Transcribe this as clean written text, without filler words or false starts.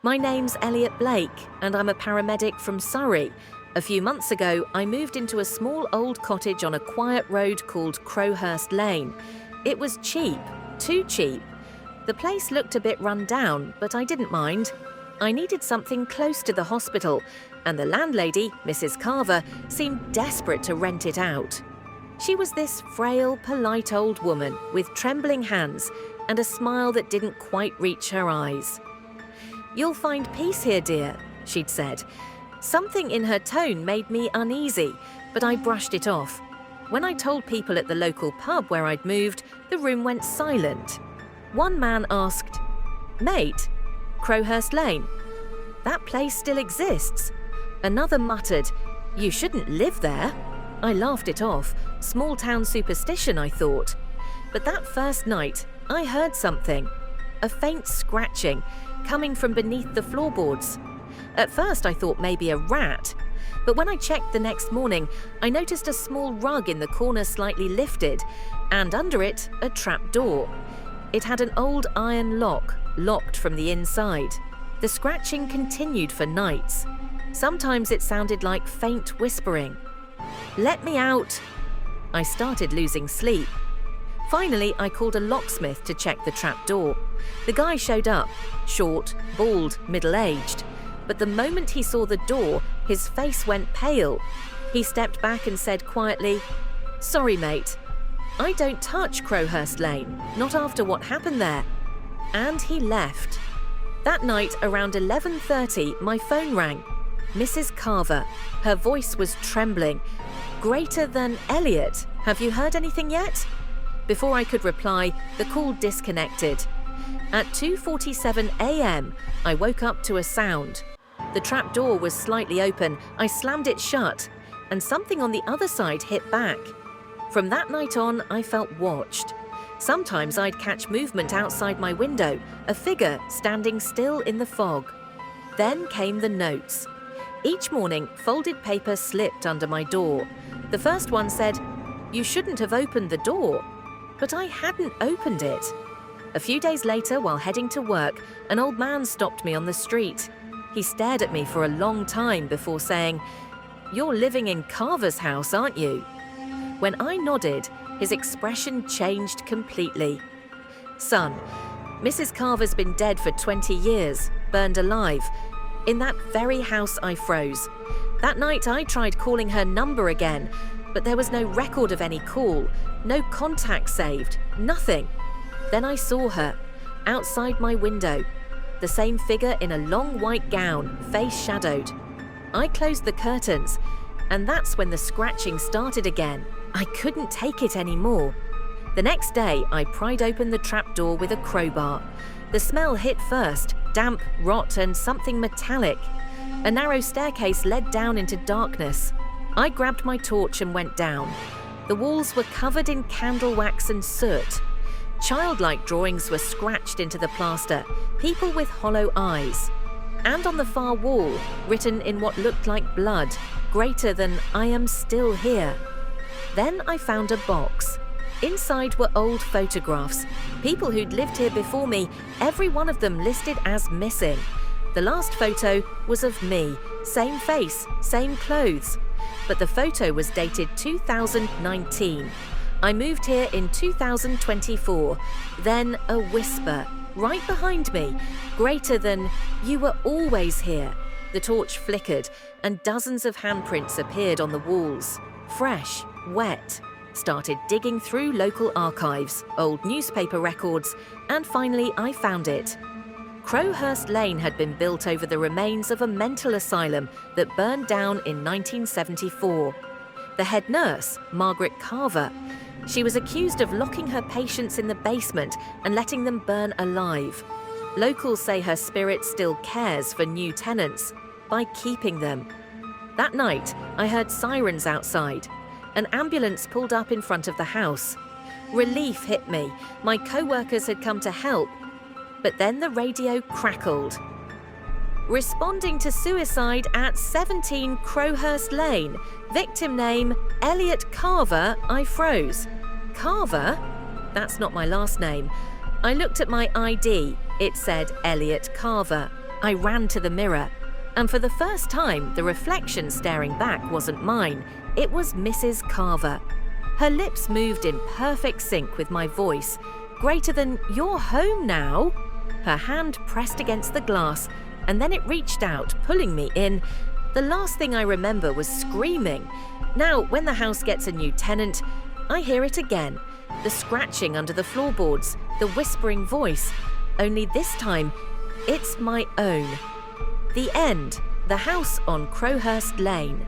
My name's Elliot Blake, and I'm a paramedic from Surrey. A few months ago, I moved into a small old cottage on a quiet road called Crowhurst Lane. It was cheap, too cheap. The place looked a bit run down, but I didn't mind. I needed something close to the hospital, and the landlady, Mrs. Carver, seemed desperate to rent it out. She was this frail, polite old woman with trembling hands and a smile that didn't quite reach her eyes. "You'll find peace here, dear," she'd said. Something in her tone made me uneasy, but I brushed it off. When I told people at the local pub where I'd moved, the room went silent. One man asked, "Mate, Crowhurst Lane? That place still exists." Another muttered, "You shouldn't live there." I laughed it off. Small town superstition, I thought. But that first night, I heard something. A faint scratching, coming from beneath the floorboards. At first I thought maybe a rat, but when I checked the next morning, I noticed a small rug in the corner slightly lifted, and under it, a trapdoor. It had an old iron lock, locked from the inside. The scratching continued for nights. Sometimes it sounded like faint whispering. "Let me out!" I started losing sleep. Finally, I called a locksmith to check the trapdoor. The guy showed up, short, bald, middle-aged. But the moment he saw the door, his face went pale. He stepped back and said quietly, "Sorry, mate. I don't touch Crowhurst Lane, not after what happened there." And he left. That night, around 11:30, my phone rang. Mrs. Carver. Her voice was trembling. "Greater than Elliot. Have you heard anything yet?" Before I could reply, the call disconnected. At 2:47 a.m., I woke up to a sound. The trapdoor was slightly open. I slammed it shut, and something on the other side hit back. From that night on, I felt watched. Sometimes I'd catch movement outside my window, a figure standing still in the fog. Then came the notes. Each morning, folded paper slipped under my door. The first one said, "You shouldn't have opened the door." But I hadn't opened it. A few days later, while heading to work, an old man stopped me on the street. He stared at me for a long time before saying, "You're living in Carver's house, aren't you?" When I nodded, his expression changed completely. "Son, Mrs. Carver's been dead for 20 years, burned alive. In that very house I froze. That night I tried calling her number again, but there was no record of any call, no contact saved, nothing. Then I saw her, outside my window, the same figure in a long white gown, face shadowed. I closed the curtains, and that's when the scratching started again. I couldn't take it anymore. The next day, I pried open the trapdoor with a crowbar. The smell hit first, damp, rot, and something metallic. A narrow staircase led down into darkness. I grabbed my torch and went down. The walls were covered in candle wax and soot. Childlike drawings were scratched into the plaster, people with hollow eyes. And on the far wall, written in what looked like blood, greater than "I am still here." Then I found a box. Inside were old photographs. People who'd lived here before me, every one of them listed as missing. The last photo was of me, same face, same clothes. But the photo was dated 2019. I moved here in 2024. Then a whisper, right behind me, greater than "You were always here." The torch flickered, and dozens of handprints appeared on the walls. Fresh, wet. Started digging through local archives, old newspaper records, and finally I found it. Crowhurst Lane had been built over the remains of a mental asylum that burned down in 1974. The head nurse, Margaret Carver, she was accused of locking her patients in the basement and letting them burn alive. Locals say her spirit still cares for new tenants by keeping them. That night, I heard sirens outside. An ambulance pulled up in front of the house. Relief hit me. My co-workers had come to help. But then the radio crackled. "Responding to suicide at 17 Crowhurst Lane. Victim name, Elliot Carver." I froze. Carver? That's not my last name. I looked at my ID. It said Elliot Carver. I ran to the mirror, and for the first time, the reflection staring back wasn't mine. It was Mrs. Carver. Her lips moved in perfect sync with my voice, greater than "You're home now." Her hand pressed against the glass, and then it reached out, pulling me in. The last thing I remember was screaming. Now, when the house gets a new tenant, I hear it again. The scratching under the floorboards, the whispering voice. Only this time, it's my own. The end. The house on Crowhurst Lane.